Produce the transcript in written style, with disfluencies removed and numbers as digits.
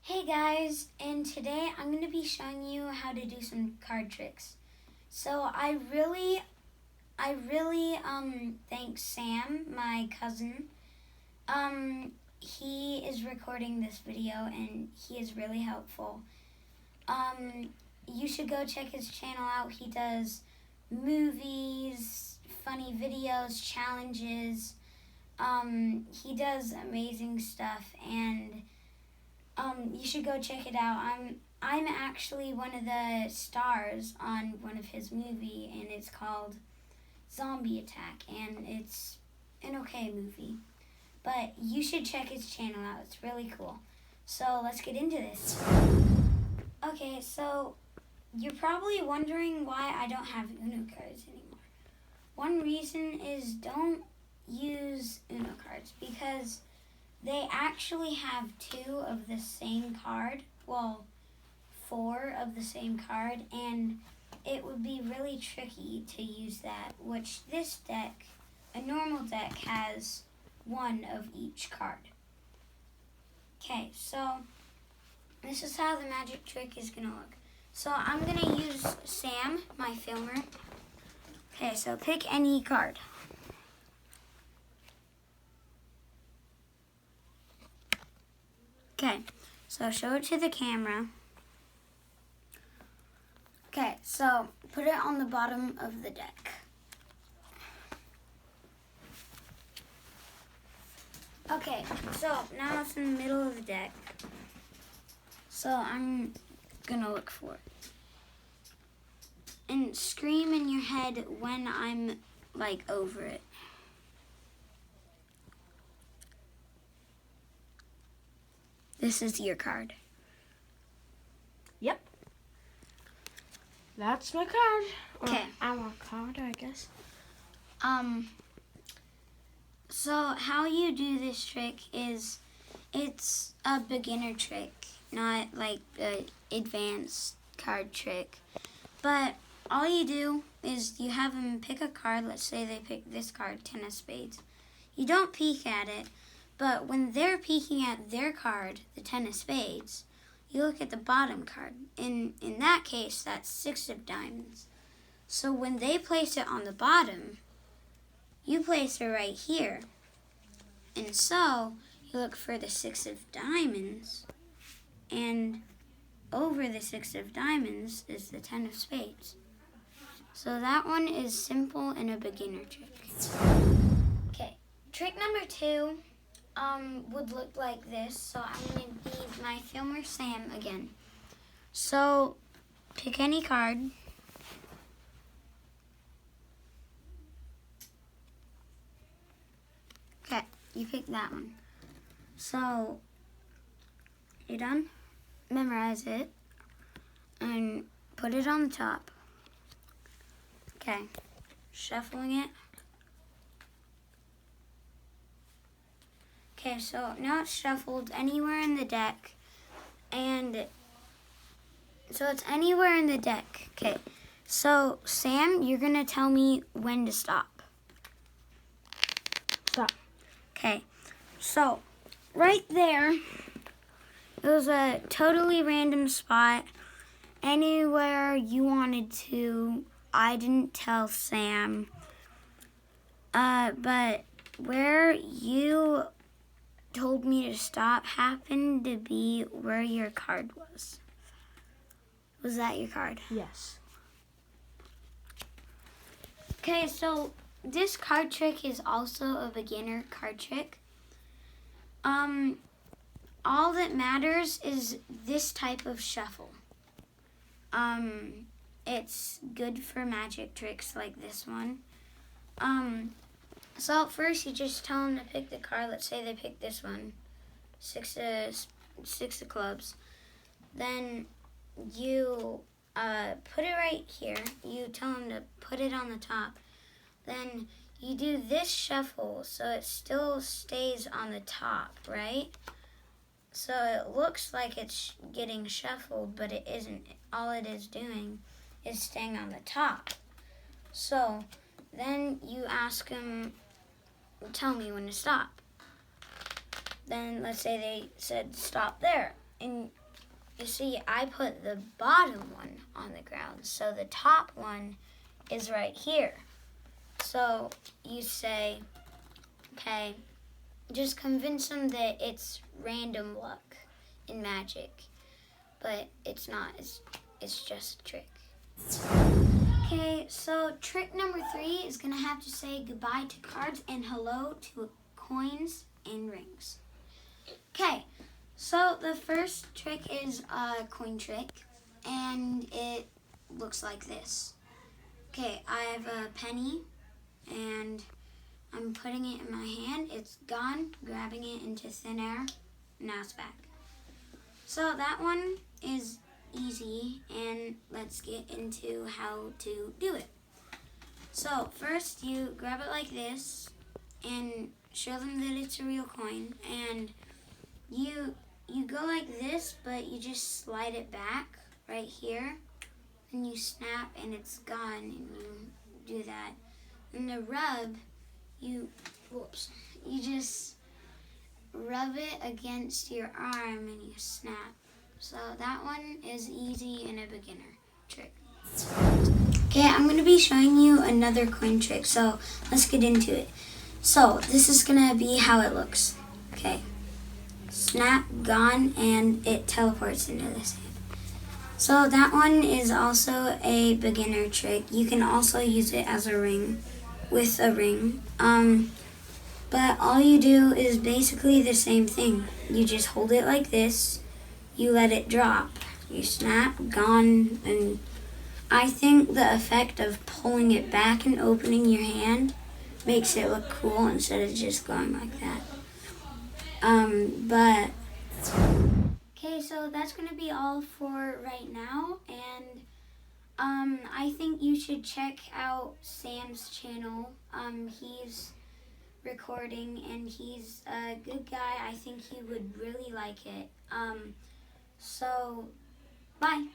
Hey guys, and today I'm going to be showing you how to do some card tricks. So I really thank Sam, my cousin. He is recording this video and he is really helpful. You should go check his channel out. He does movies, funny videos, challenges. He does amazing stuff, and you should go check it out. I'm actually one of the stars on one of his movie, and it's called Zombie Attack, and it's an okay movie. But you should check his channel out. It's really cool. So let's get into this. Okay, so you're probably wondering why I don't have Uno cards anymore. One reason is don't use Uno cards because they actually have two of the same card, well, four of the same card, and it would be really tricky to use that, which this deck, a normal deck, has one of each card. Okay, so this is how the magic trick is going to look. So I'm going to use Sam, my filmer. Okay, so pick any card. Okay, so show it to the camera. Okay, so put it on the bottom of the deck. Okay, so now it's in the middle of the deck. So I'm gonna look for it. And scream in your head when I'm like over it. This is your card. Yep. That's my card. Okay. Our card, I guess. So how you do this trick is, it's a beginner trick, not like an advanced card trick. But all you do is you have them pick a card. Let's say they pick this card, Ten of Spades. You don't peek at it. But when they're peeking at their card, the Ten of Spades, you look at the bottom card. In that case, that's Six of Diamonds. So when they place it on the bottom, you place it right here. And so you look for the Six of Diamonds, and over the Six of Diamonds is the Ten of Spades. So that one is simple and a beginner trick. Okay, trick number 2. Would look like this. So I'm going to be my filmer Sam again. So pick any card. Okay, you pick that one. So you're done? Memorize it and put it on the top. Okay, shuffling it. Okay, so now it's shuffled anywhere in the deck, and so it's anywhere in the deck. Okay, so Sam, you're gonna tell me when to stop. Stop. Okay, so right there, it was a totally random spot, anywhere you wanted to. I didn't tell Sam, but where you told me to stop happened to be where your card was. Was that your card? Yes. Okay, so this card trick is also a beginner card trick. All that matters is this type of shuffle. It's good for magic tricks like this one. So at first you just tell them to pick the card. Let's say they pick this one, six of clubs. Then you put it right here. You tell them to put it on the top. Then you do this shuffle so it still stays on the top, right? So it looks like it's getting shuffled, but it isn't. All it is doing is staying on the top. So then you ask them, tell me when to stop. Then let's say they said stop there. and you see, I put the bottom one on the ground, so the top one is right here. So you say, okay, just convince them that it's random luck in magic, but it's not. It's just a trick. Okay, so trick number 3 is gonna have to say goodbye to cards and hello to coins and rings. Okay, so the first trick is a coin trick, and it looks like this. Okay, I have a penny, and I'm putting it in my hand. It's gone, grabbing it into thin air. Now it's back. So that one is easy, and let's get into how to do it. So first you grab it like this and show them that it's a real coin, and you go like this, but you just slide it back right here, and you snap and it's gone, and you do that. And the rub, you just rub it against your arm and you snap. So that one is easy and a beginner trick. Okay, I'm going to be showing you another coin trick, so let's get into it. So this is going to be how it looks. Okay, snap, gone, and it teleports into this hand. So that one is also a beginner trick. You can also use it as a ring, with a ring. But all you do is basically the same thing. You just hold it like this, you let it drop, you snap, gone, and I think the effect of pulling it back and opening your hand makes it look cool instead of just going like that. Okay, so that's going to be all for right now, and I think you should check out Sam's channel. He's recording and he's a good guy. I think he would really like it. So bye.